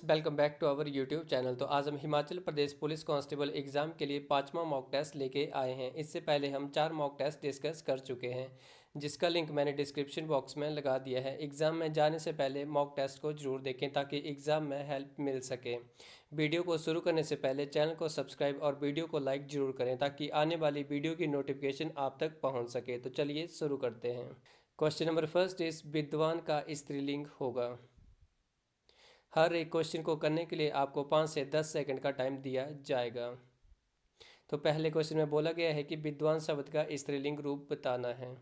Welcome back to our YouTube channel. तो आज हम Himachal Pradesh police constable exam के लिए 5वां मॉक टेस्ट लेके आए हैं। इससे पहले हम 4 मॉक टेस्ट डिस्कस कर चुके हैं, जिसका लिंक मैंने डिस्क्रिप्शन बॉक्स में लगा दिया है। एग्ज़ाम में जाने से पहले मॉक टेस्ट को ज़रूर देखें ताकि एग्ज़ाम में हेल्प मिल सके। वीडियो को शुरू करने से पहले चैनल को सब्सक्राइब और वीडियो को लाइक ज़रूर करें ताकि आने वाली वीडियो की नोटिफिकेशन आप तक पहुँच सके। तो चलिए शुरू करते हैं। क्वेश्चन नंबर फर्स्ट इस विद्वान का स्त्रीलिंग होगा। हर एक क्वेश्चन को करने के लिए आपको 5 से 10 सेकंड का टाइम दिया जाएगा। तो पहले क्वेश्चन में बोला गया है कि विद्वान शब्द का स्त्रीलिंग रूप बताना है।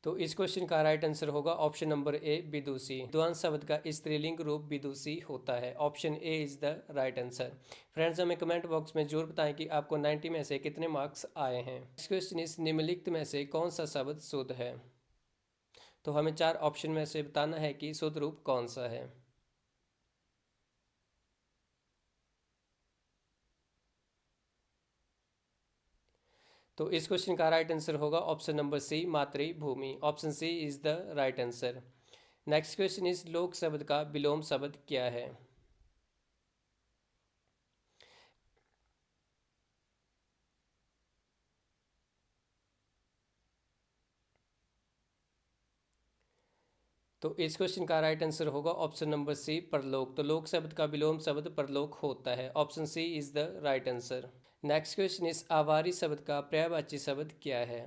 तो इस क्वेश्चन का राइट आंसर होगा ऑप्शन नंबर ए, विदुषी। विद्वान शब्द का स्त्रीलिंग रूप विदुषी होता है। Option A is the right answer. Friends, हमें कमेंट बॉक्स में जरूर बताएं कि आपको 90 में से कितने मार्क्स आए हैं। नेक्स्ट क्वेश्चन इस निम्नलिखित में से कौन सा शब्द शुद्ध है। तो हमें 4 ऑप्शन में से बताना है कि शुद्ध रूप कौन सा है। तो इस क्वेश्चन का राइट आंसर होगा ऑप्शन नंबर सी, मातृभूमि। Option C is the right answer. Next question इस लोक शब्द का विलोम शब्द क्या है। तो इस क्वेश्चन का राइट आंसर होगा ऑप्शन नंबर सी, परलोक। तो लोक शब्द का विलोम शब्द परलोक होता है। Option C is the right answer. Next question इस आवारी शब्द का पर्यायवाची शब्द क्या है।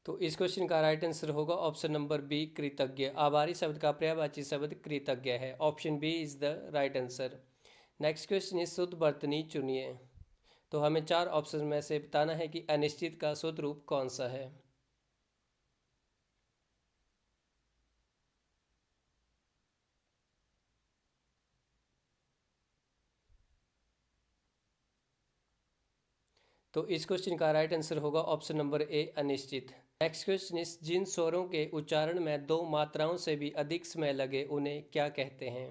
तो इस क्वेश्चन का राइट आंसर होगा ऑप्शन नंबर बी, कृतज्ञ। आभारी शब्द का पर्यायवाची शब्द कृतज्ञ है। Option B is the right answer. Next question is शुद्ध वर्तनी चुनिए। तो हमें 4 ऑप्शन में से बताना है कि अनिश्चित का शुद्ध रूप कौन सा है। तो इस क्वेश्चन का राइट आंसर होगा ऑप्शन नंबर ए, अनिश्चित। नेक्स्ट क्वेश्चन इस जिन स्वरों के उच्चारण में 2 मात्राओं से भी अधिक समय लगे उन्हें क्या कहते हैं।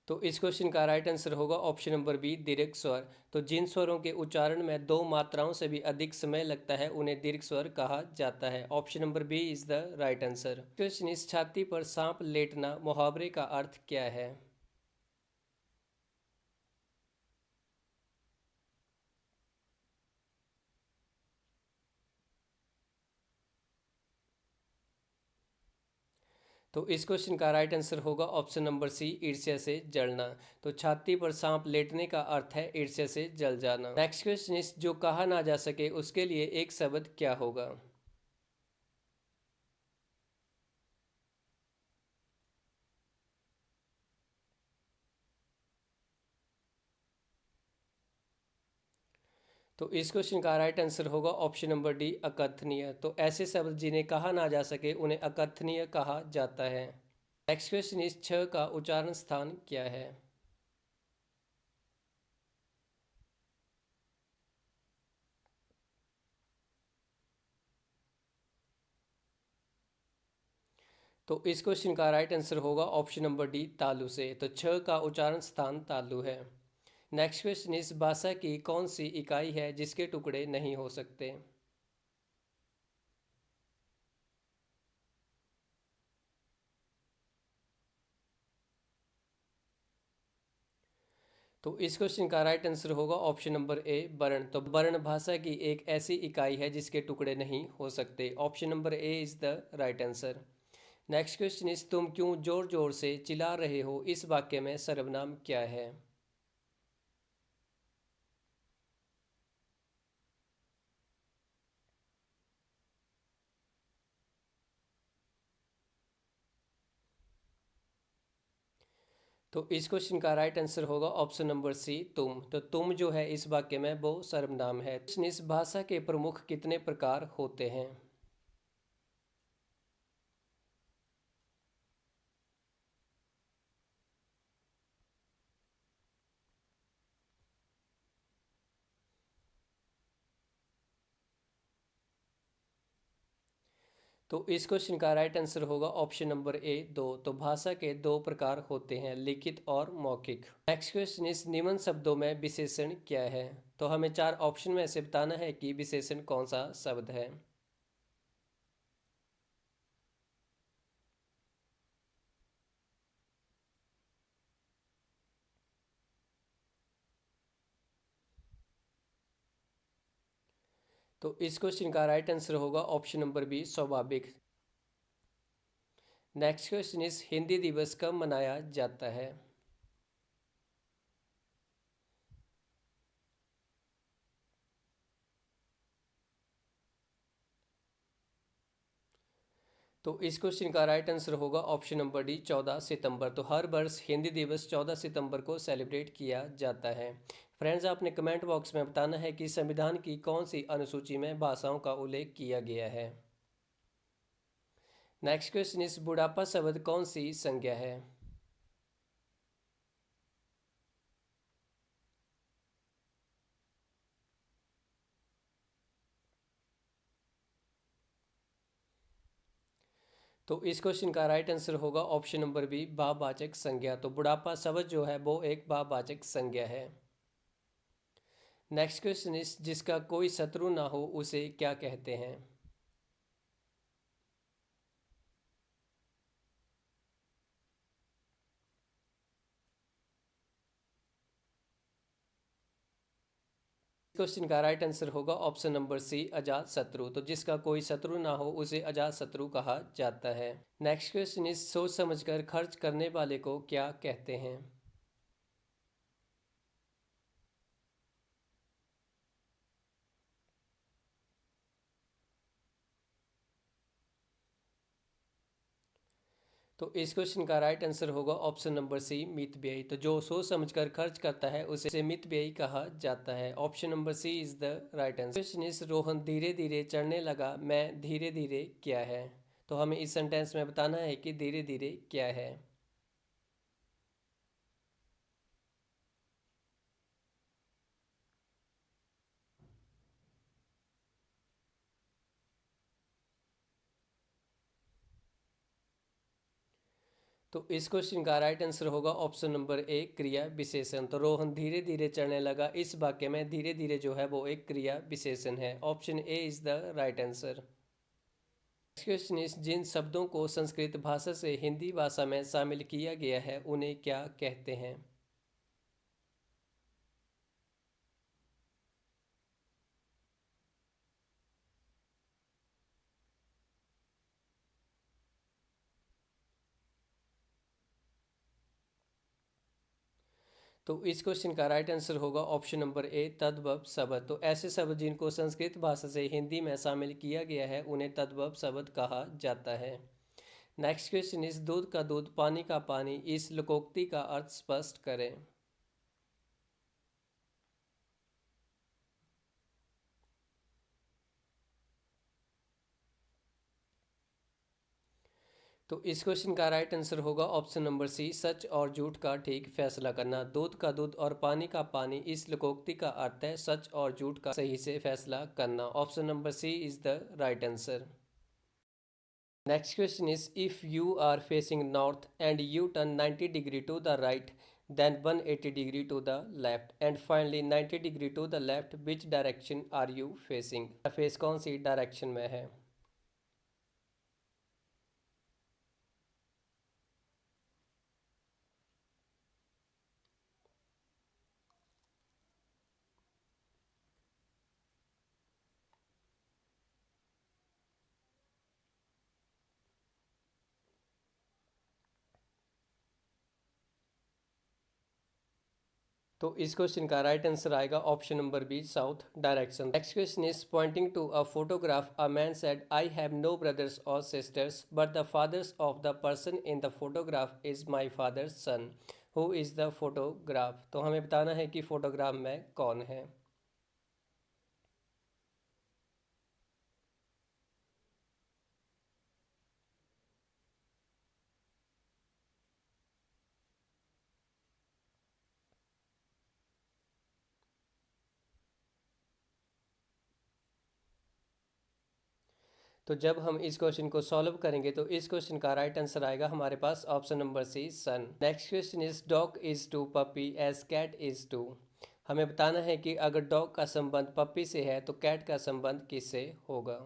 तो इस क्वेश्चन का राइट आंसर होगा ऑप्शन नंबर बी, दीर्घ स्वर। तो जिन स्वरों के उच्चारण में 2 मात्राओं से भी अधिक समय लगता है उन्हें दीर्घ स्वर कहा जाता है। Option number B is the right answer. Question इस छाती पर सांप लेटना मुहावरे का अर्थ क्या है। तो इस क्वेश्चन का राइट आंसर होगा ऑप्शन नंबर सी, ईर्ष्या से जलना। तो छाती पर सांप लेटने का अर्थ है ईर्ष्या से जल जाना। नेक्स्ट क्वेश्चन इस जो कहा ना जा सके उसके लिए एक शब्द क्या होगा। तो इस क्वेश्चन का राइट आंसर होगा ऑप्शन नंबर डी, अकथनीय। तो ऐसे शब्द जिन्हें कहा ना जा सके उन्हें अकथनीय कहा जाता है। नेक्स्ट क्वेश्चन इस छ का उच्चारण स्थान क्या है। तो इस क्वेश्चन का राइट आंसर होगा ऑप्शन नंबर डी, तालु से। तो छ का उच्चारण स्थान तालु है। नेक्स्ट क्वेश्चन इस भाषा की कौन सी इकाई है जिसके टुकड़े नहीं हो सकते। तो इस क्वेश्चन का राइट आंसर होगा ऑप्शन नंबर ए, वर्ण। तो वर्ण भाषा की एक ऐसी इकाई है जिसके टुकड़े नहीं हो सकते। Option number A is the right answer. Next question इस तुम क्यों जोर जोर से चिल्ला रहे हो इस वाक्य में सर्वनाम क्या है। तो इस क्वेश्चन का राइट आंसर होगा ऑप्शन नंबर सी, तुम। तो तुम जो है इस वाक्य में वो सर्वनाम है। इस भाषा के प्रमुख कितने प्रकार होते हैं। तो इस क्वेश्चन का राइट आंसर होगा ऑप्शन नंबर ए दो। तो भाषा के दो प्रकार होते हैं, लिखित और मौखिक। नेक्स्ट क्वेश्चन इस निम्न शब्दों में विशेषण क्या है? तो हमें चार ऑप्शन में से बताना है कि विशेषण कौन सा शब्द है। तो इस क्वेश्चन का राइट आंसर होगा ऑप्शन नंबर बी स्वाभाविक। नेक्स्ट क्वेश्चन इस हिंदी दिवस कब मनाया जाता है? तो इस क्वेश्चन का राइट आंसर होगा ऑप्शन नंबर डी 14 सितंबर। तो हर वर्ष हिंदी दिवस 14 सितंबर को सेलिब्रेट किया जाता है। फ्रेंड्स, आपने कमेंट बॉक्स में बताना है कि संविधान की कौन सी अनुसूची में भाषाओं का उल्लेख किया गया है। नेक्स्ट क्वेश्चन इस बुढ़ापा शब्द कौन सी संज्ञा है? तो इस क्वेश्चन का राइट आंसर होगा ऑप्शन नंबर बी भाववाचक संज्ञा। तो बुढ़ापा शब्द जो है वो एक भाववाचक संज्ञा है। नेक्स्ट क्वेश्चन इस जिसका कोई शत्रु ना हो उसे क्या कहते हैं? क्वेश्चन का राइट आंसर होगा ऑप्शन नंबर सी अजात शत्रु। तो जिसका कोई शत्रु ना हो उसे अजात शत्रु कहा जाता है। नेक्स्ट क्वेश्चन इस सोच समझकर खर्च करने वाले को क्या कहते हैं? तो इस क्वेश्चन का राइट आंसर होगा ऑप्शन नंबर सी मितव्ययी। तो जो सोच समझकर खर्च करता है उसे मितव्ययी कहा जाता है। Option number C is the right answer. Question इस रोहन धीरे धीरे चढ़ने लगा, मैं धीरे धीरे क्या है? तो हमें इस सेंटेंस में बताना है कि धीरे धीरे क्या है। तो इस क्वेश्चन का राइट आंसर होगा ऑप्शन नंबर ए क्रिया विशेषण। तो रोहन धीरे धीरे चढ़ने लगा, इस वाक्य में धीरे धीरे जो है वो एक क्रिया विशेषण है। Option A is the right answer. Next question इस जिन शब्दों को संस्कृत भाषा से हिंदी भाषा में शामिल किया गया है उन्हें क्या कहते हैं? तो इस क्वेश्चन का राइट आंसर होगा ऑप्शन नंबर ए तद्भव शब्द। तो ऐसे शब्द जिनको संस्कृत भाषा से हिंदी में शामिल किया गया है उन्हें तद्भव शब्द कहा जाता है। नेक्स्ट क्वेश्चन इस दूध का दूध पानी का पानी, इस लोकोक्ति का अर्थ स्पष्ट करें। तो इस क्वेश्चन का राइट आंसर होगा ऑप्शन नंबर सी सच और झूठ का ठीक फैसला करना। दूध का दूध और पानी का पानी, इस लोकोक्ति का अर्थ है सच और झूठ का सही से फैसला करना। Option number C is the right answer. Next question is if you are facing north and you turn 90 degree to the right then 180 degree to the left and finally 90 degree to the left, which direction are you facing? Face कौन सी direction में है? तो इस question का right answer आएगा option number B south direction. Next question is pointing to a photograph a man said I have no brothers और sisters but the fathers of the person in the photograph is my father's son, who is the photograph? तो हमें बताना है कि photograph में कौन है। तो जब हम इस क्वेश्चन को सॉल्व करेंगे तो इस क्वेश्चन का राइट आंसर आएगा हमारे पास option number C, son. Next question is dog is to puppy as cat is to. हमें बताना है कि अगर डॉग का संबंध पपी से है तो कैट का संबंध किससे होगा।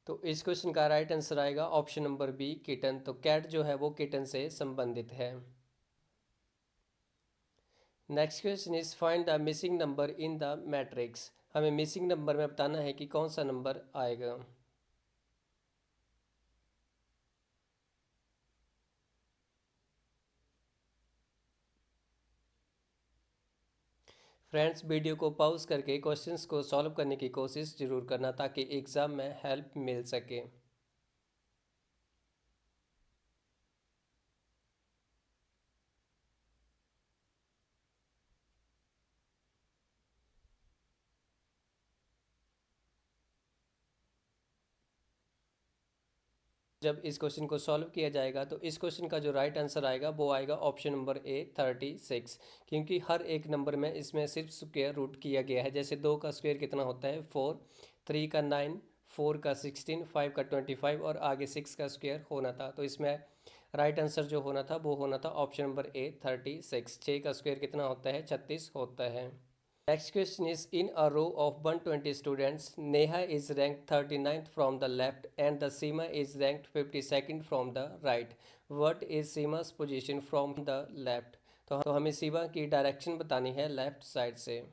तो इस क्वेश्चन का राइट आंसर आएगा ऑप्शन नंबर बी, किटन। तो कैट जो है वो किटन से संबंधित है। Next question is find the missing number in the matrix. हमें मिसिंग नंबर में बताना है कि कौन सा नंबर आएगा। फ्रेंड्स, वीडियो को पॉज करके क्वेश्चंस को सॉल्व करने की कोशिश जरूर करना ताकि एग्ज़ाम में हेल्प मिल सके। जब इस क्वेश्चन को सॉल्व किया जाएगा तो इस क्वेश्चन का जो राइट आंसर आएगा वो आएगा ऑप्शन नंबर ए, 36। क्योंकि हर एक नंबर में इसमें सिर्फ स्क्वायर रूट किया गया है। जैसे 2 का स्क्वायर कितना होता है 4, 3 का 9, 4 का 16, 5 का 25 और आगे 6 का स्क्वायर होना था। तो इसमें राइट आंसर जो होना था वो होना था ऑप्शन नंबर ए, 36। 6 का स्क्वायर कितना होता है 36 होता है। Next question is in a row of 120 students, Neha is ranked 39th from the left and the Seema is ranked 52nd from the right. What is Seema's position from the left? तो हमें सीमा की direction बतानी है left side से।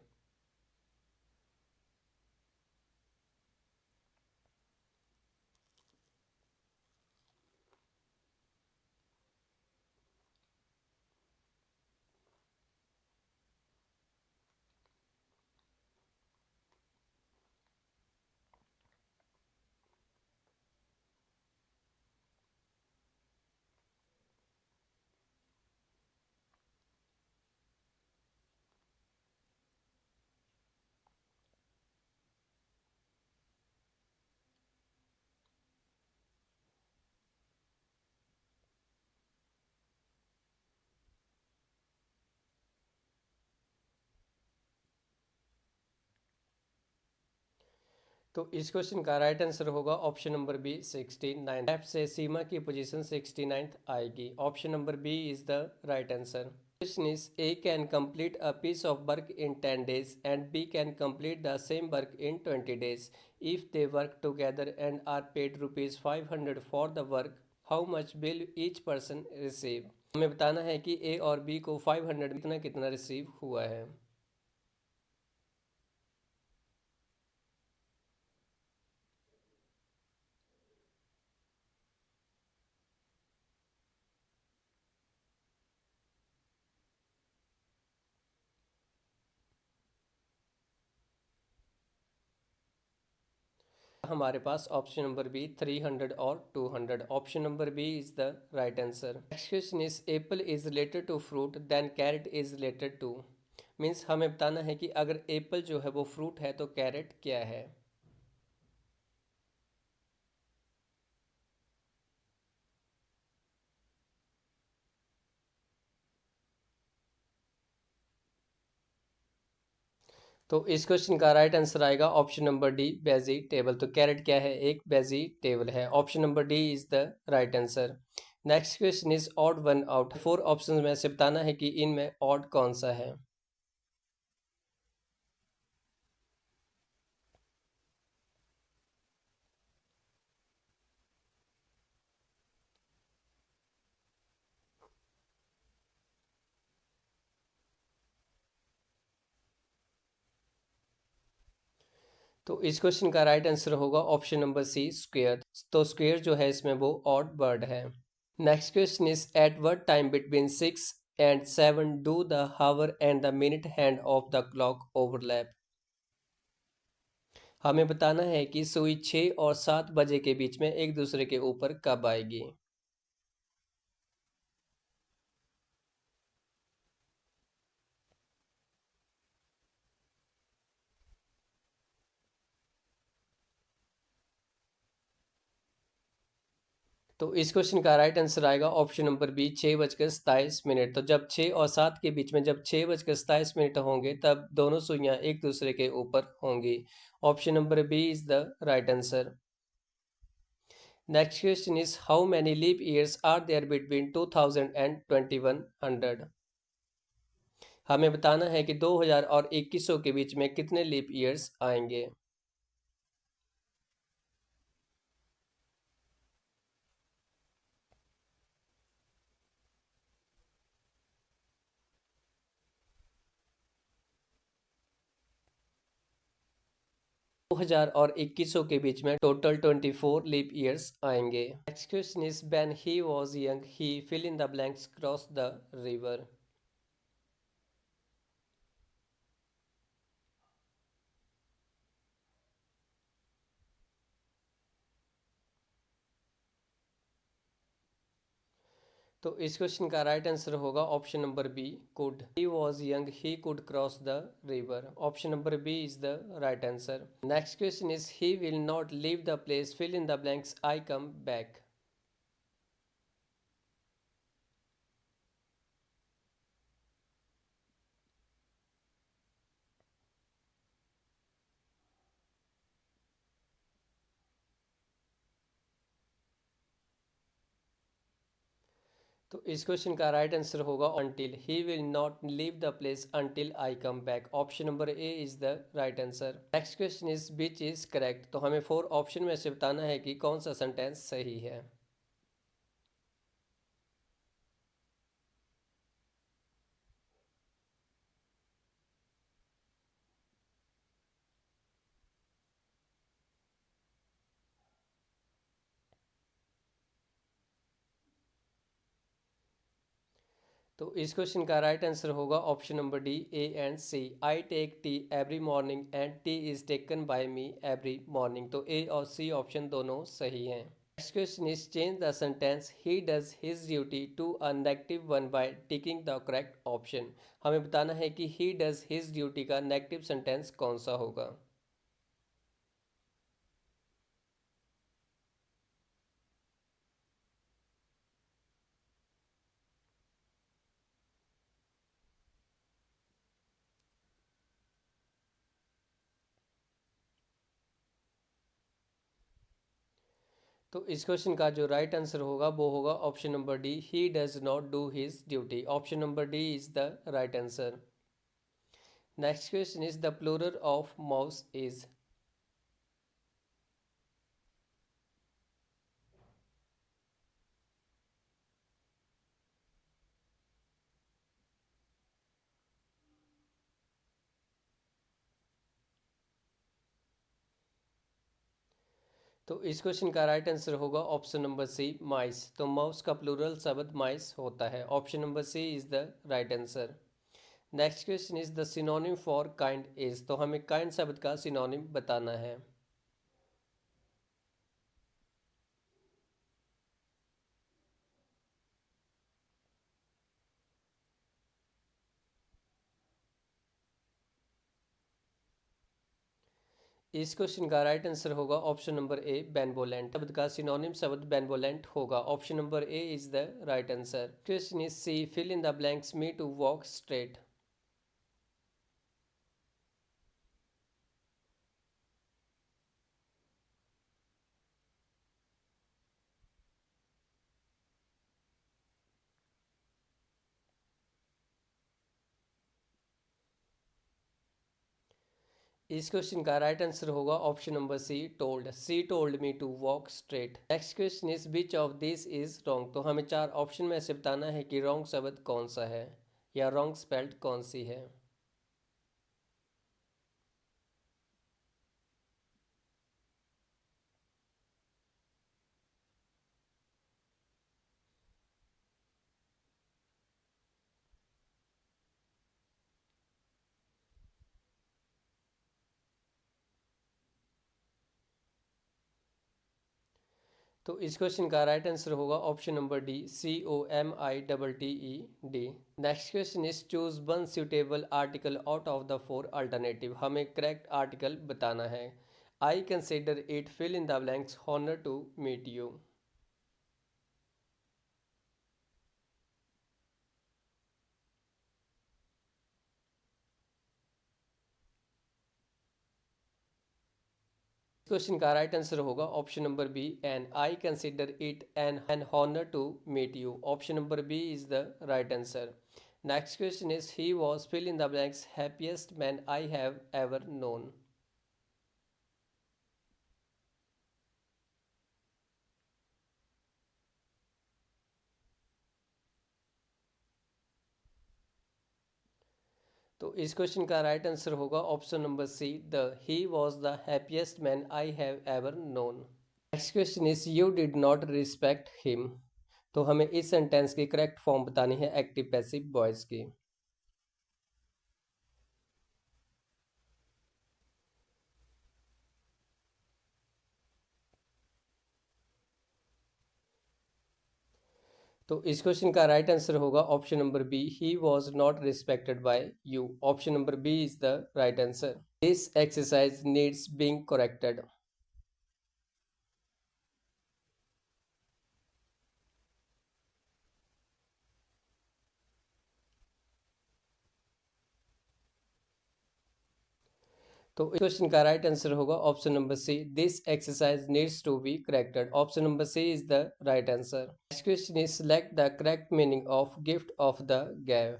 तो इस question का right answer होगा ऑप्शन नंबर बी, 69। लेफ्ट से सीमा की पोजीशन 69th आएगी। Option number B is the right answer. Question is A can complete a piece of work in 10 days and B can complete the same work in 20 days. If they work together and are paid rupees 500 for the work, how much will each person receive? हमें बताना है कि A और B को 500 कितना कितना receive हुआ है। हमारे पास ऑप्शन नंबर बी, 300 और 200। Option number B is the right answer. Next question is apple is related to fruit then carrot is related to. Means हमें बताना है कि अगर एप्पल जो है वो फ्रूट है तो कैरेट क्या है। तो इस क्वेश्चन का राइट आंसर आएगा ऑप्शन नंबर डी, वेजिटेबल। तो कैरेट क्या है, एक वेजिटेबल है। Option number D is the right answer. Next question is odd one out. 4 option में से बताना है कि इनमें ऑड कौन सा है। तो इस क्वेश्चन का राइट आंसर होगा ऑप्शन नंबर सी, स्क्वेयर। तो स्क्वेयर जो है इसमें वो ऑड वर्ड है। Next question is at what time between 6 and 7 do the hour and the minute hand of the clock overlap. हमें बताना है कि सुई 6 और 7 बजे के बीच में एक दूसरे के ऊपर कब आएगी। तो इस क्वेश्चन का राइट आंसर आएगा ऑप्शन नंबर बी 6:27। तो जब 6 और 7 के बीच में जब 6:27 होंगे तब दोनों सुइयां एक दूसरे के ऊपर होंगी। Option number B is the right answer. Next question is how many leap years are there between 2000 and 2100। हमें बताना है कि 2000 और 2100 के बीच में कितने लीप ईयर्स आएंगे। 2000 और 2100 के बीच में टोटल 24 लीप ईयर्स आएंगे। Next question is when he was young he fill in the blanks cross the river. तो इस क्वेश्चन का राइट आंसर होगा option number B could. He was young he could cross the river. Option number B is the right answer. Next question is he will not leave the place fill in the blanks I come back. तो इस question का right answer होगा until. He will not leave the place until I come back. Option number A is the right answer. Next question is which is correct. तो हमें 4 option में से बताना है कि कौन सा सेंटेंस सही है। तो इस क्वेश्चन का राइट आंसर होगा option number D A and C. I take tea every morning and tea is taken by me every morning. तो ए और सी ऑप्शन दोनों सही हैं। Next question is change the sentence he does his duty to a negative one by ticking the correct option. हमें बताना है कि he does his duty का नेगेटिव सेंटेंस कौन सा होगा। तो इस क्वेश्चन का जो राइट आंसर होगा वो होगा option number D he does not do his duty. Option number D is the right answer. Next question is the plural of mouse is. तो इस क्वेश्चन का राइट आंसर होगा ऑप्शन नंबर सी माइस। तो mouse का plural शब्द mice होता है। Option number C is the right answer. Next question is the synonym for kind is. तो हमें काइंड शब्द का सिनोनिम बताना है। इस क्वेश्चन का राइट आंसर होगा ऑप्शन नंबर ए बेनवोलेंट। शब्द का सिनोनिम शब्द बेनवोलेंट होगा। Option number A is the right answer. Question is she fill in the blanks me to walk straight. इस क्वेश्चन का राइट आंसर होगा option number C told. She told me to walk straight. Next question is which of this is wrong. तो हमें 4 option में से बताना है कि रॉन्ग शब्द कौन सा है या रॉन्ग स्पेल्ड कौन सी है। तो इस क्वेश्चन का राइट आंसर होगा option number D COMITTED। Next question is choose one suitable article out of the 4 alternative. हमें करेक्ट आर्टिकल बताना है। I consider it fill in the blanks honour to meet you. Question का right answer होगा option number B, and I consider it an honour to meet you. Option number B is the right answer. Next question is he was fill in the blanks happiest man I have ever known. तो इस question का right answer होगा option number C, the he was the happiest man I have ever known. Next question is you did not respect him. तो हमें इस sentence की correct form बतानी है एक्टिव पैसिव वॉइस की। तो इस क्वेश्चन का राइट आंसर होगा option number B, he was not respected by you. Option number B is the right answer. This exercise needs being corrected. तो इस क्वेश्चन का राइट आंसर होगा option number C, this exercise needs to be corrected. Option number C is the right answer. Next question is select the correct meaning of gift of the gab.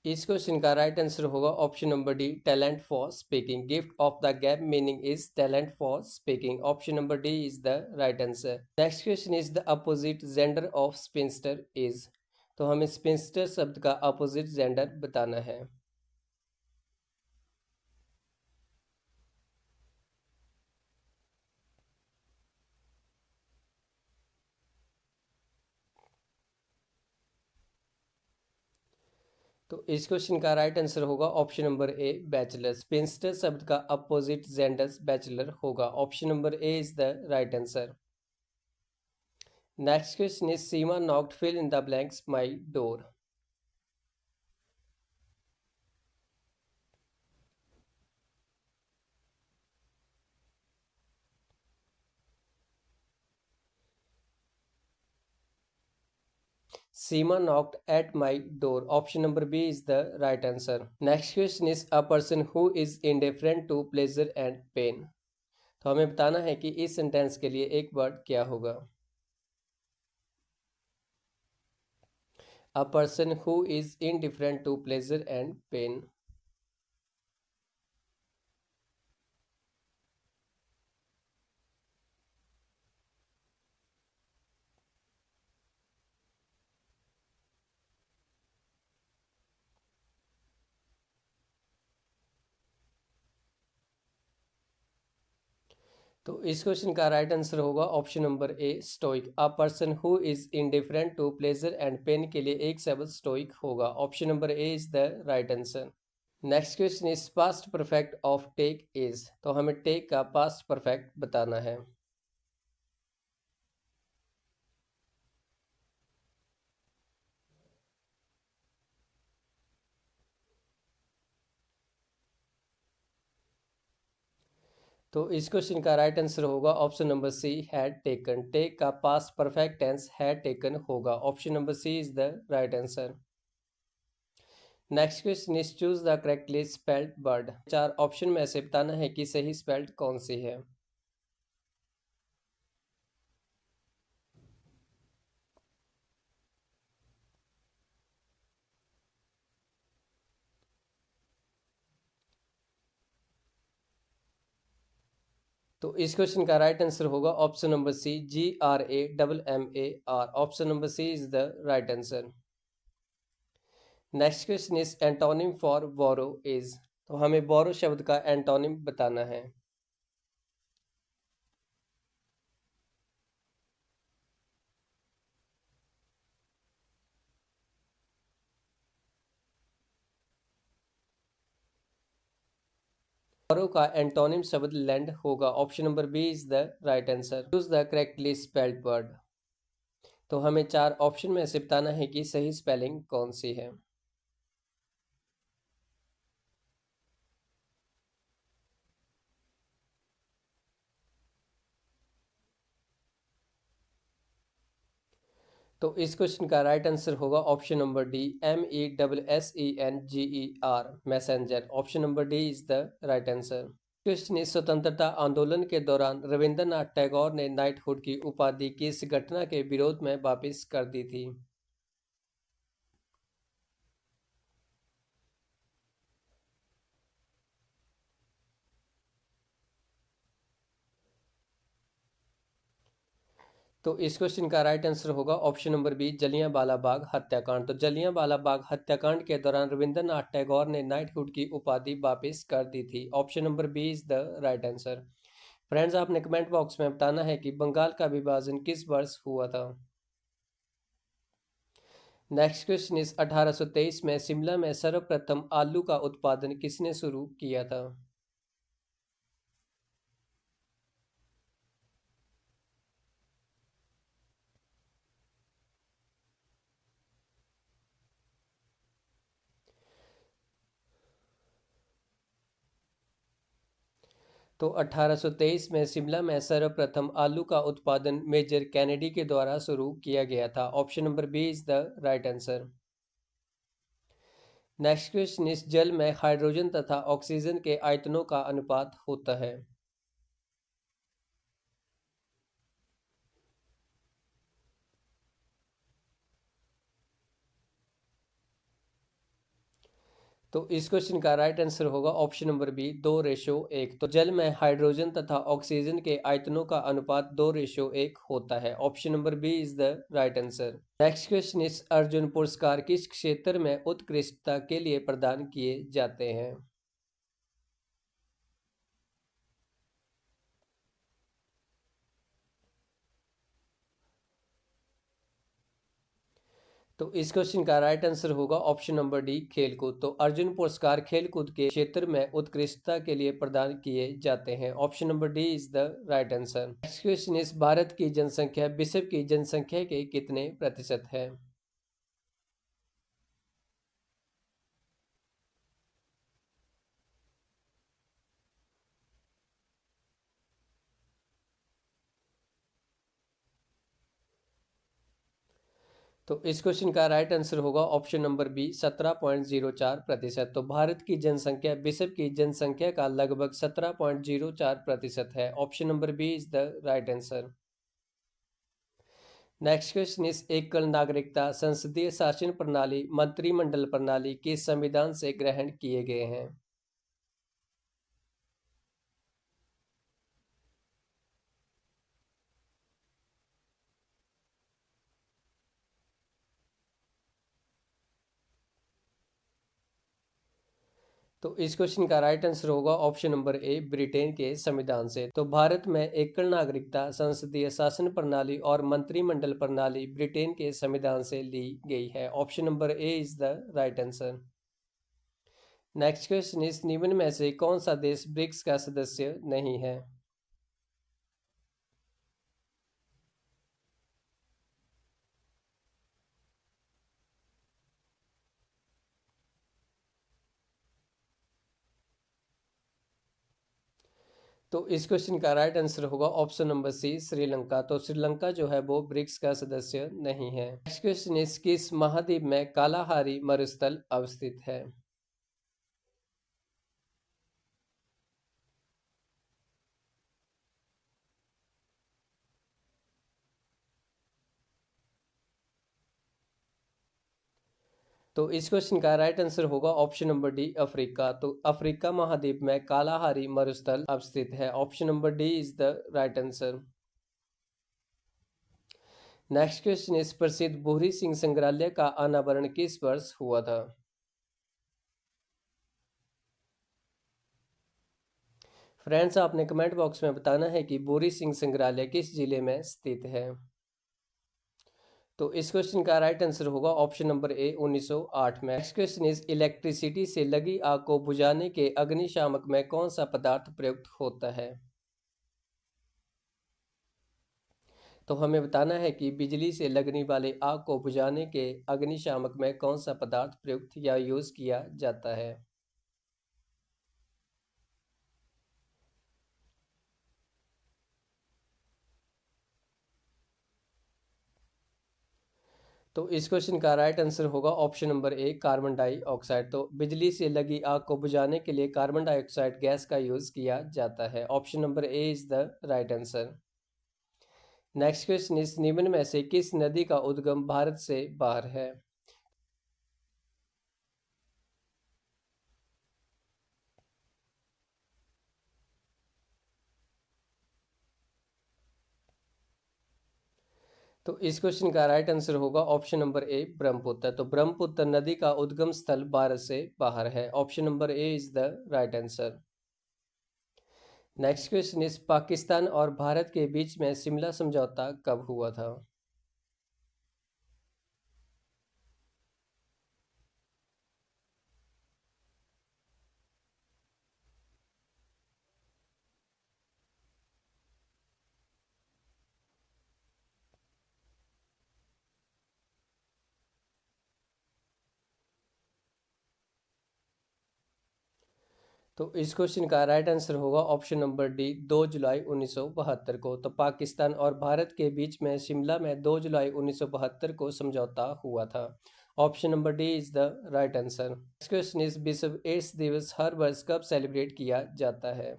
इस question का right answer होगा option number D, talent for speaking. Gift of the gap meaning is talent for speaking. Option number D is the right answer. Next question is the opposite gender of sphincter is. तो हमें sphincter शब्द का opposite gender बताना है। तो इस question का right answer होगा option number A, bachelor. Spinster शब्द का अपोजिट जेंडर बैचलर होगा। Option number A is the right answer. Next question is Seema knocked fill in the blanks my door. Seema knocked at my door. Option number B is the right answer. Next question is a person who is indifferent to pleasure and pain. तो हमें बताना है कि इस sentence के लिए एक word क्या होगा। A person who is indifferent to pleasure and pain. तो इस क्वेश्चन का राइट आंसर होगा option number A, stoic. A person who is indifferent to pleasure and pain के लिए एक शब्द स्टोइक होगा। Option number A is the right answer. Next question is past perfect of take is. तो हमें take का past perfect बताना है। तो इस क्वेश्चन का राइट आंसर होगा option number C, had taken. Take का past perfect tense had taken होगा। Option number C is the right answer. Next question is choose the correctly spelled word. चार option में से बताना है कि सही स्पेल्ड कौन सी है। तो इस क्वेश्चन का राइट आंसर होगा option number C, GRAMMAR। Option number C is the right answer. Next question is antonym for borrow is. तो हमें बोरो शब्द का एंटोनिम बताना है। बोरो का एंटोनिम शब्द लैंड होगा। Option number B is the right answer. Choose the correctly spelled word. तो हमें चार ऑप्शन में से बताना है कि सही स्पेलिंग कौन सी है। तो इस क्वेश्चन का राइट आंसर होगा option number D, MESSENGER, messenger. Option number D is the right answer. Question इस स्वतंत्रता आंदोलन के दौरान रविंद्रनाथ टैगोर ने नाइटहुड की उपाधि किस घटना के विरोध में वापस कर दी थी? तो इस क्वेश्चन का राइट आंसर होगा option number B, Jallianwala Bagh हत्याकांड। तो जलियांवाला बाग हत्याकांड के दौरान रविंद्रनाथ टैगोर ने नाइटहुड की उपाधि वापस कर दी थी। Option number B is the right answer. Friends, आपने कमेंट बॉक्स में बताना है कि बंगाल का विभाजन किस वर्ष हुआ था। नेक्स्ट क्वेश्चन इस 1823 में शिमला में सर्वप्रथम आलू का उत्पादन किसने शुरू किया था? तो 1823 में शिमला में सर्वप्रथम आलू का उत्पादन मेजर कैनेडी के द्वारा शुरू किया गया था। Option number B is the right answer. Next question is जल में हाइड्रोजन तथा ऑक्सीजन के आयतनों का अनुपात होता है। तो इस क्वेश्चन का राइट आंसर होगा ऑप्शन नंबर बी, 2:1। तो जल में हाइड्रोजन तथा ऑक्सीजन के आयतनों का अनुपात 2:1 होता है। Option number B is the right answer. Next question is Arjun पुरस्कार किस क्षेत्र में उत्कृष्टता के लिए प्रदान किए जाते हैं? तो इस क्वेश्चन का राइट आंसर होगा ऑप्शन नंबर डी, खेलकूद। तो अर्जुन पुरस्कार खेलकूद के क्षेत्र में उत्कृष्टता के लिए प्रदान किए जाते हैं। Option number D is the right answer. Next question इस भारत की जनसंख्या विश्व की जनसंख्या के कितने प्रतिशत है? तो इस क्वेश्चन का राइट आंसर होगा ऑप्शन नंबर बी, 17.04%। तो भारत की जनसंख्या विश्व की जनसंख्या का लगभग 17.04% है। Option number B is the right answer. Next question is एकल नागरिकता संसदीय शासन प्रणाली मंत्रिमंडल प्रणाली किस संविधान से ग्रहण किए गए हैं? तो इस क्वेश्चन का राइट आंसर होगा ऑप्शन नंबर ए, ब्रिटेन के संविधान से। तो भारत में एकल नागरिकता संसदीय शासन प्रणाली और मंत्रिमंडल प्रणाली ब्रिटेन के संविधान से ली गई है। Option number A is the right answer. Next question इस निम्न में से कौन सा देश ब्रिक्स का सदस्य नहीं है? तो इस क्वेश्चन का राइट आंसर होगा ऑप्शन नंबर सी, श्रीलंका। तो श्रीलंका जो है वो ब्रिक्स का सदस्य नहीं है। नेक्स्ट क्वेश्चन इस किस महाद्वीप में कालाहारी मरुस्थल अवस्थित है? तो इस क्वेश्चन का राइट आंसर होगा ऑप्शन नंबर डी, अफ्रीका। तो अफ्रीका महाद्वीप में कालाहारी मरुस्थल अवस्थित है। Option number D is the right answer. Next question इस प्रसिद्ध बुहरी सिंह संग्रहालय का अनावरण किस वर्ष हुआ था? फ्रेंड्स, आपने कमेंट बॉक्स में बताना है कि बुहरी सिंह संग्रहालय किस जिले में स्थित है। तो इस क्वेश्चन का राइट आंसर होगा ऑप्शन नंबर ए, 1908 में। नेक्स्ट क्वेश्चन इज इलेक्ट्रिसिटी से लगी आग को बुझाने के अग्निशामक में कौन सा पदार्थ प्रयुक्त होता है? तो हमें बताना है कि बिजली से लगने वाले आग को बुझाने के अग्निशामक में कौन सा पदार्थ प्रयुक्त या यूज किया जाता है। तो इस क्वेश्चन का राइट आंसर होगा ऑप्शन नंबर ए, कार्बन डाइऑक्साइड। तो बिजली से लगी आग को बुझाने के लिए कार्बन डाइऑक्साइड गैस का यूज किया जाता है। Option number A is the right answer. Next question इस निम्न में से किस नदी का उद्गम भारत से बाहर है? तो इस क्वेश्चन का राइट आंसर होगा ऑप्शन नंबर ए, ब्रह्मपुत्र। तो ब्रह्मपुत्र नदी का उद्गम स्थल भारत से बाहर है। Option number A is the right answer. Next question इस पाकिस्तान और भारत के बीच में शिमला समझौता कब हुआ था? तो इस क्वेश्चन का राइट आंसर होगा ऑप्शन नंबर डी, 2 जुलाई 1972 को। तो पाकिस्तान और भारत के बीच में शिमला में 2 जुलाई 1972 को समझौता हुआ था। Option number D is the right answer. Next question is विश्व एड्स दिवस हर वर्ष कब सेलिब्रेट किया जाता है?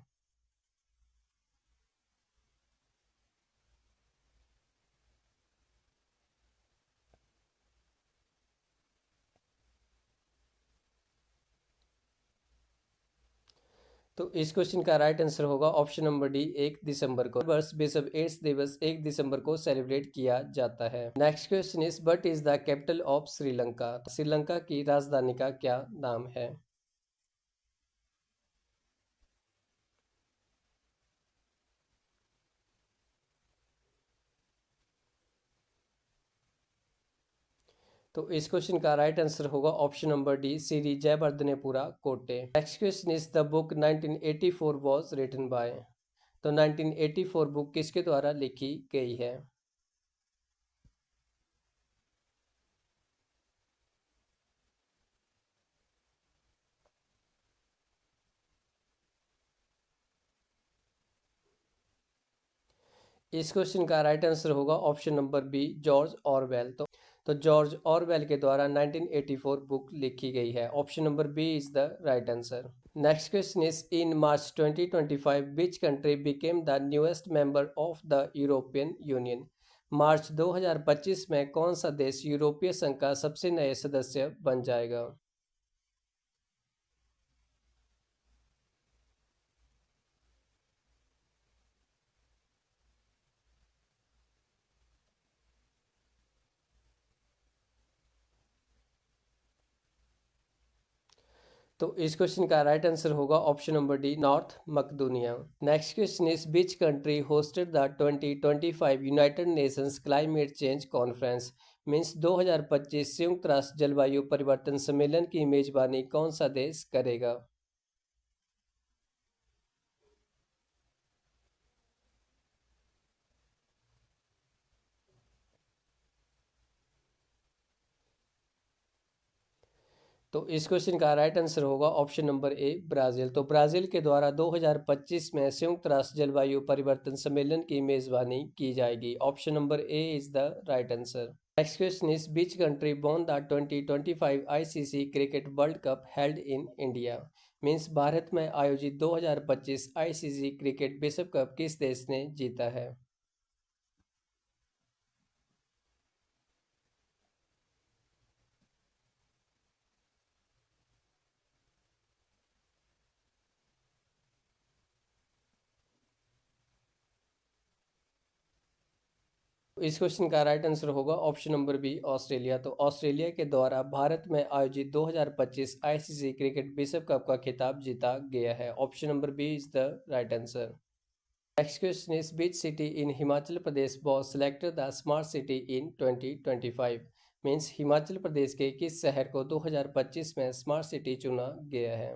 तो इस क्वेश्चन का राइट आंसर होगा ऑप्शन नंबर डी, 1 दिसंबर को। हर वर्ष विश्व एड्स दिवस 1 दिसंबर को सेलिब्रेट किया जाता है। Next question is what is the capital of Sri Lanka? Sri Lanka की राजधानी का क्या नाम है? तो इस क्वेश्चन का राइट आंसर होगा option number D, Sri Jayawardenepura Kotte. Next question is the book 1984 was written by? तो 1984 बुक किसके द्वारा लिखी गई है? इस क्वेश्चन का राइट आंसर होगा option number B, George Orwell. तो जॉर्ज ऑरवेल के द्वारा 1984 बुक लिखी गई है। Option number B is the right answer. Next question is in March 2025 which country became the newest member of the European Union? March 2025 में कौन सा देश यूरोपीय संघ का सबसे नए सदस्य बन जाएगा? तो इस क्वेश्चन का राइट आंसर होगा ऑप्शन नंबर डी, नॉर्थ मकदूनिया। Next question is which country hosted the 2025 United Nations climate change conference? Means 2025 संयुक्त राष्ट्र जलवायु परिवर्तन सम्मेलन की मेजबानी कौन सा देश करेगा? तो इस क्वेश्चन का राइट आंसर होगा ऑप्शन नंबर ए, ब्राज़ील। तो ब्राज़ील के द्वारा 2025 में संयुक्त राष्ट्र जलवायु परिवर्तन सम्मेलन की मेजबानी की जाएगी। Option number A is the right answer. Next question is which country won the 2025 ICC cricket world cup held in India? Means Bharat में आयोजित 2025 आईसीसी क्रिकेट विश्व कप किस देश ने जीता है? इस क्वेश्चन का राइट आंसर होगा ऑप्शन नंबर बी, ऑस्ट्रेलिया। तो ऑस्ट्रेलिया के द्वारा भारत में आयोजित 2025 आईसीसी क्रिकेट विश्व कप का खिताब जीता गया है। Option number B is the right answer. Next question is which city in Himachal Pradesh was selected the smart city in 2025? Means Himachal Pradesh के किस शहर को 2025 में स्मार्ट सिटी चुना गया है?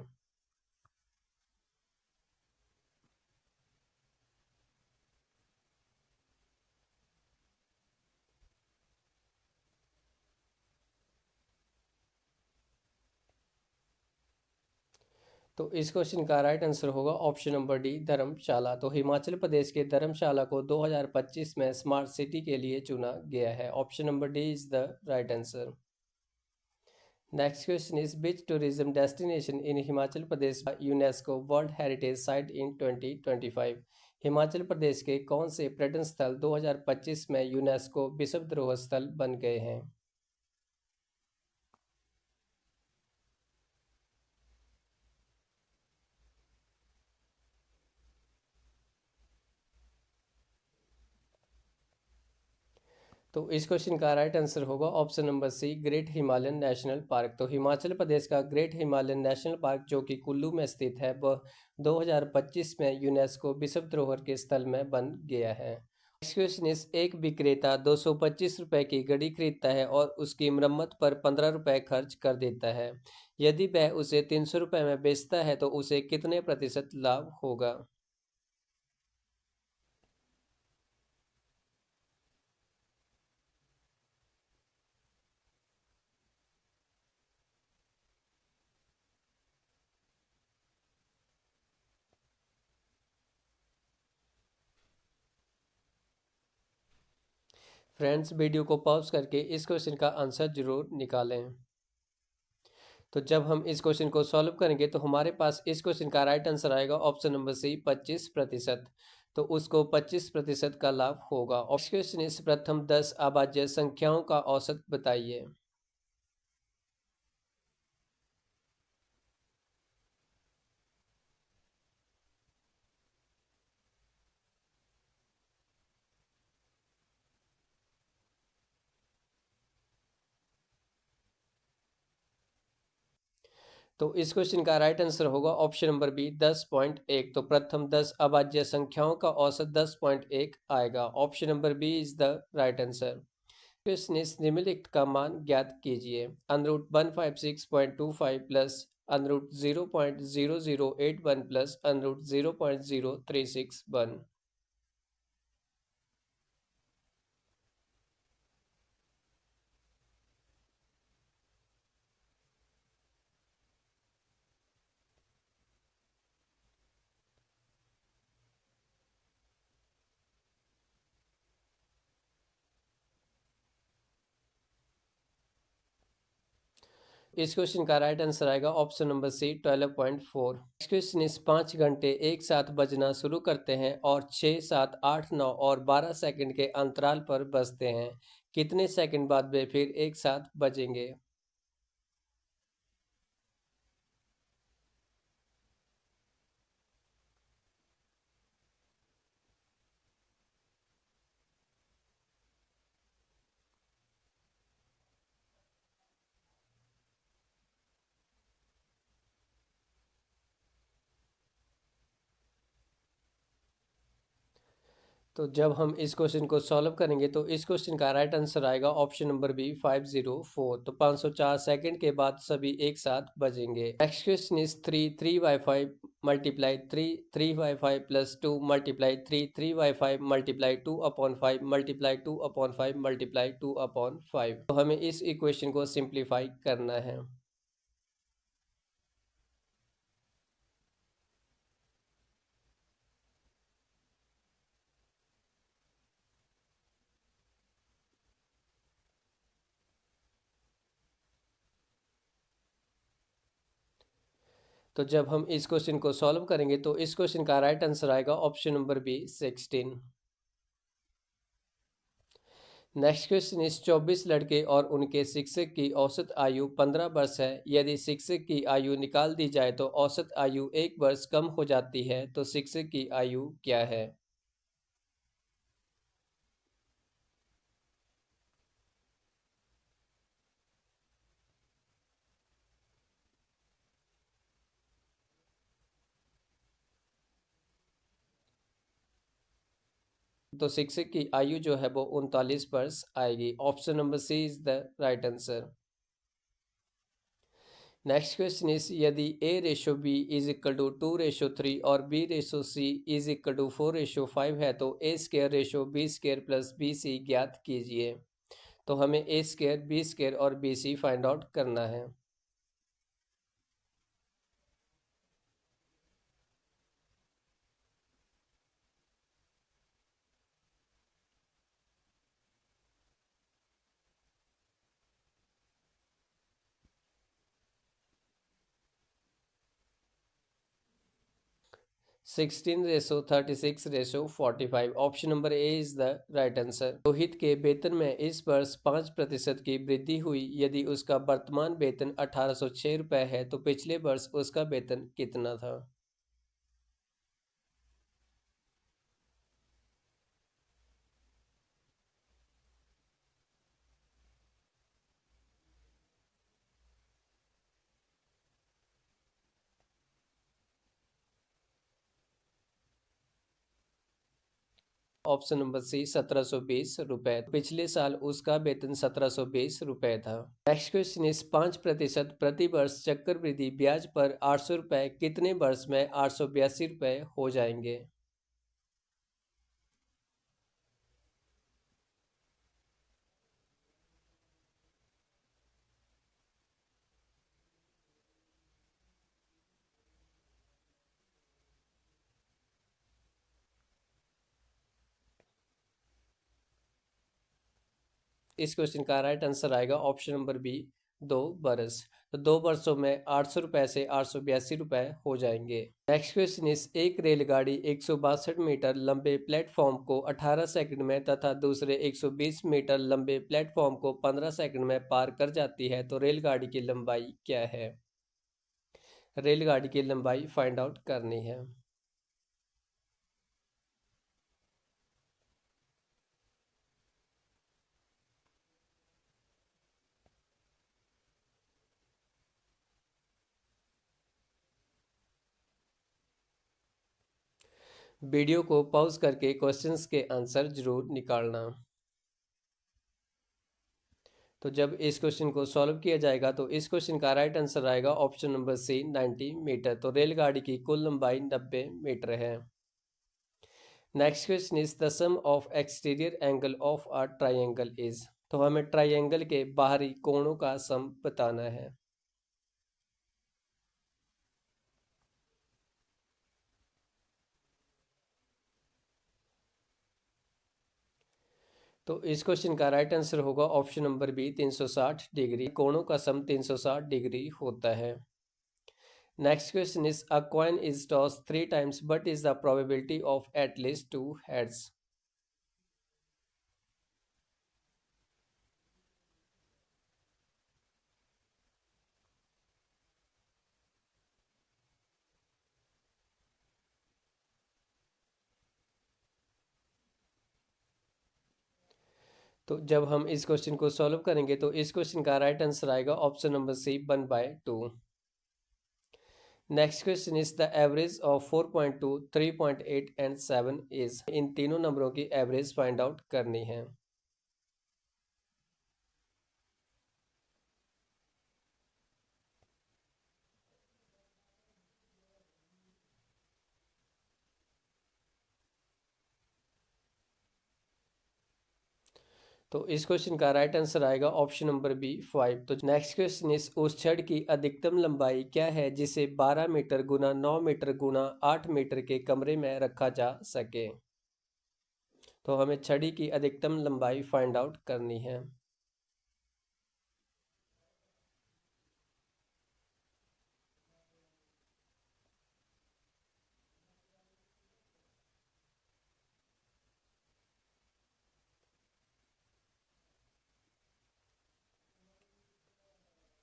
तो इस क्वेश्चन का राइट आंसर होगा ऑप्शन नंबर डी, धर्मशाला। तो हिमाचल प्रदेश के धर्मशाला को 2025 में स्मार्ट सिटी के लिए चुना गया है। Option number D is the right answer. Next question is which tourism destination in Himachal Pradesh UNESCO world heritage site in 2025। Himachal Pradesh के कौन से पर्यटन स्थल 2025 में यूनेस्को विश्व धरोहर स्थल बन गए हैं? तो इस क्वेश्चन का राइट आंसर होगा option number C, great Himalayan national park. तो हिमाचल प्रदेश का ग्रेट हिमालयन नेशनल पार्क जो कि कुल्लू में स्थित है वह 2025 में यूनेस्को विश्व धरोहर के स्थल में बन गया है। नेक्स्ट क्वेश्चन इज एक विक्रेता 225 रुपये की घड़ी खरीदता है और उसकी मरम्मत पर 15 रुपये खर्च कर देता है। यदि वह उसे 300 रुपये में बेचता है तो उसे कितने प्रतिशत लाभ होगा? फ्रेंड्स, वीडियो को पॉज करके इस क्वेश्चन का आंसर जरूर निकालें। तो जब हम इस क्वेश्चन को सॉल्व करेंगे तो हमारे पास इस क्वेश्चन का राइट आंसर आएगा ऑप्शन नंबर सी, 25%। तो उसको 25% का लाभ होगा। ऑप्शन क्वेश्चन इस प्रथम 10 अभाज्य संख्याओं का औसत बताइए। तो इस क्वेश्चन का राइट आंसर होगा ऑप्शन नंबर बी, 10.1। तो प्रथम 10 अभाज्य संख्याओं का औसत 10.1 आएगा। Option number B is the right answer. Question is निम्नलिखित का मान ज्ञात कीजिए। Under root 156.25 plus under root 0.0081 plus under root 0.0361। इस क्वेश्चन का राइट आंसर आएगा option number C, 12.4। Next question is 5 घंटे एक साथ बजना शुरू करते हैं और 6, 7, 8, 9 और 12 सेकंड के अंतराल पर बजते हैं। कितने सेकंड बाद वे फिर एक साथ बजेंगे? तो जब हम इस क्वेश्चन को सॉल्व करेंगे तो इस क्वेश्चन का राइट आंसर आएगा ऑप्शन नंबर बी, 504। तो 504 सेकंड के बाद सभी एक साथ बजेंगे। Next question is 3 multiply 3 plus 2 multiply 3 multiply 2/5 multiply 2/5 multiply 2/5। तो हमें इस इक्वेशन को सिंप्लीफाई करना है। तो जब हम इस क्वेश्चन को सॉल्व करेंगे तो इस क्वेश्चन का राइट आंसर आएगा option number B, 16। Next question is 24 लड़के और उनके शिक्षक की औसत आयु 15 वर्ष है। यदि शिक्षक की आयु निकाल दी जाए तो औसत आयु 1 वर्ष कम हो जाती है। तो शिक्षक की आयु क्या है? तो शिक्षक की आयु जो है वो 39 वर्ष आएगी। Option number C is the right answer. Next question is यदि A/B इज इक्वल टू 2/3 और B/C इज इक्वल टू 4/5 है तो A² प्लस BC ज्ञात कीजिए। तो हमें A², B² और BC फाइंड आउट करना है। 16:36:45। Option number A is the right answer. Rohit के वेतन में इस वर्ष 5% की वृद्धि हुई। यदि उसका वर्तमान वेतन 1806 रुपये है तो पिछले वर्ष उसका वेतन कितना था? ऑप्शन नंबर सी 1720 रुपये। पिछले साल उसका वेतन 1720 रुपये था। नेक्स्ट क्वेश्चन इस 5% प्रति वर्ष चक्रवृद्धि ब्याज पर 800 रुपये कितने वर्ष में 882 रुपये हो जाएंगे? इस क्वेश्चन का राइट आंसर आएगा ऑप्शन नंबर बी 2 बरस। तो 2 वर्षों में 800 रुपये से 882 रुपये हो जाएंगे। नेक्स्ट क्वेश्चन इस एक रेलगाड़ी 162 मीटर लंबे प्लेटफॉर्म को 18 सेकंड में तथा दूसरे 120 मीटर लंबे प्लेटफॉर्म को 15 सेकंड में पार कर जाती है तो रेलगाड़ी की लंबाई क्या है? रेलगाड़ी की लंबाई फाइंड आउट करनी है। वीडियो को पॉज करके क्वेश्चंस के आंसर जरूर निकालना। तो जब इस क्वेश्चन को सॉल्व किया जाएगा तो इस क्वेश्चन का राइट आंसर आएगा ऑप्शन नंबर सी 90 मीटर। तो रेलगाड़ी की कुल लंबाई 90 मीटर है। Next question is the sum of exterior angle of a triangle is. तो हमें ट्राइंगल के बाहरी कोणों का सम बताना है। तो इस क्वेश्चन का राइट आंसर होगा ऑप्शन नंबर बी 360 डिग्री। कोणों का सम 360 डिग्री होता है। Next question is a coin is toss 3 times but is the probability of at least 2 heads. तो जब हम इस क्वेश्चन को सॉल्व करेंगे तो इस क्वेश्चन का राइट आंसर आएगा option number C 1/2। Next question is the average of 4.2 3.8 and 7 is. इन तीनों नंबरों की एवरेज फाइंड आउट करनी है। तो इस क्वेश्चन का राइट आंसर आएगा ऑप्शन नंबर बी 5। तो नेक्स्ट क्वेश्चन इस उस छड़ की अधिकतम लंबाई क्या है जिसे 12 मीटर गुना 9 मीटर गुना 8 मीटर के कमरे में रखा जा सके? तो हमें छड़ी की अधिकतम लंबाई फाइंड आउट करनी है।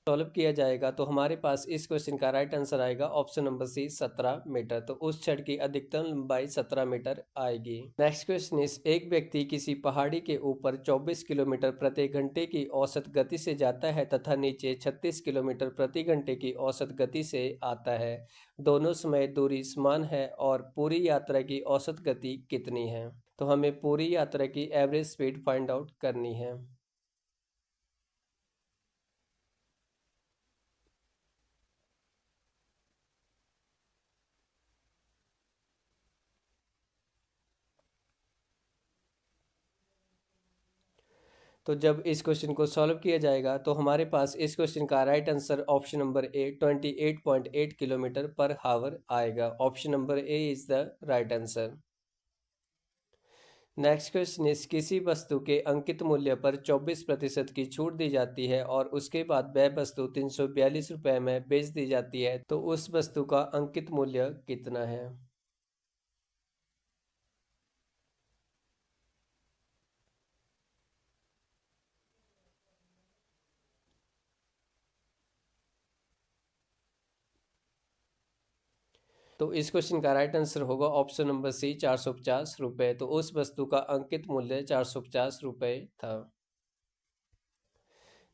सॉल्व किया जाएगा तो हमारे पास इस क्वेश्चन का राइट आंसर आएगा ऑप्शन नंबर सी 17 मीटर। तो उस छड़ की अधिकतम लंबाई 17 मीटर आएगी। नेक्स्ट क्वेश्चन इस एक व्यक्ति किसी पहाड़ी के ऊपर 24 किलोमीटर प्रति घंटे की औसत गति से जाता है तथा नीचे 36 किलोमीटर प्रति घंटे की औसत गति से आता है। दोनों समय दूरी समान है और पूरी यात्रा की औसत गति कितनी है? तो हमें पूरी यात्रा की एवरेज स्पीड फाइंड आउट करनी है। तो जब इस क्वेश्चन को सॉल्व किया जाएगा तो हमारे पास इस क्वेश्चन का राइट आंसर ऑप्शन नंबर ए 28.8 किलोमीटर पर हावर आएगा। Option number A is the right answer. Next question इस किसी वस्तु के अंकित मूल्य पर 24% की छूट दी जाती है और उसके बाद वह वस्तु 342 रुपये में बेच दी जाती है तो उस वस्तु का अंकित मूल्य कितना है? तो इस क्वेश्चन का राइट आंसर होगा ऑप्शन नंबर सी 450 रुपये। तो उस वस्तु का अंकित मूल्य 450 रुपये था।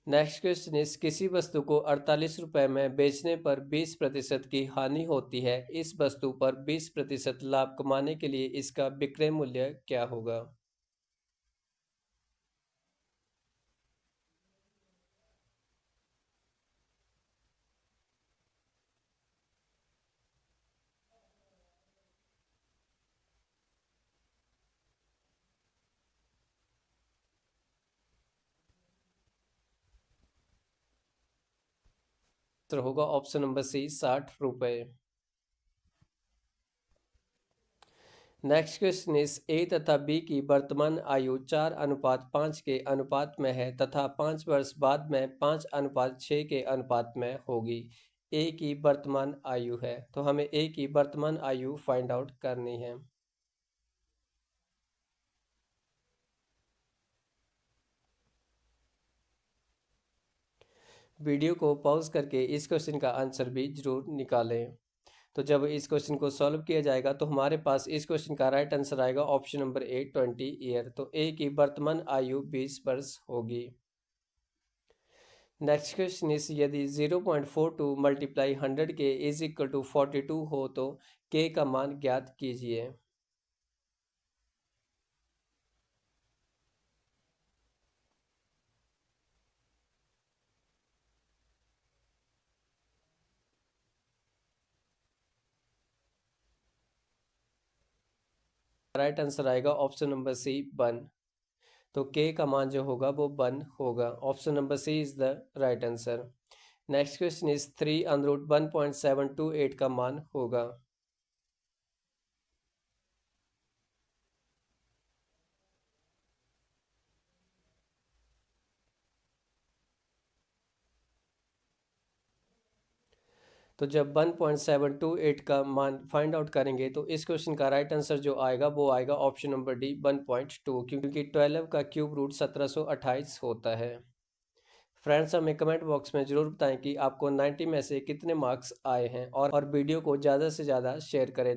नेक्स्ट क्वेश्चन इस किसी वस्तु को 48 रुपये में बेचने पर 20% की हानि होती है। इस वस्तु पर 20% लाभ कमाने के लिए इसका विक्रय मूल्य क्या होगा? तो होगा ऑप्शन नंबर सी 60 रुपये। नेक्स्ट क्वेश्चन इस ए तथा बी की वर्तमान आयु 4:5 के अनुपात में है तथा 5 वर्ष बाद में 5:6 के अनुपात में होगी। ए की वर्तमान आयु है, तो हमें ए की वर्तमान आयु फाइंड आउट करनी है। वीडियो को पॉज करके इस क्वेश्चन का आंसर भी जरूर निकालें। तो जब इस क्वेश्चन को सॉल्व किया जाएगा तो हमारे पास इस क्वेश्चन का राइट आंसर आएगा ऑप्शन नंबर ए 20 ईयर। तो ए की वर्तमान आयु 20 वर्ष होगी। नेक्स्ट क्वेश्चन इस यदि 0.42 मल्टीप्लाई 100 के इज इक्वल टू 42 हो तो के का मान ज्ञात कीजिए। राइट आंसर आएगा ऑप्शन नंबर सी 1। तो के का मान जो होगा वो 1 होगा। Option number C is the right answer. Next question is 3√1.728 का मान होगा। तो जब 1.728 का मान फाइंड आउट करेंगे तो इस क्वेश्चन का राइट आंसर जो आएगा वो आएगा ऑप्शन नंबर डी 1.2, क्योंकि 12 का क्यूब रूट 1728 होता है। फ्रेंड्स हमें कमेंट बॉक्स में ज़रूर बताएं कि आपको 90 में से कितने मार्क्स आए हैं और वीडियो को ज़्यादा से ज़्यादा शेयर करें।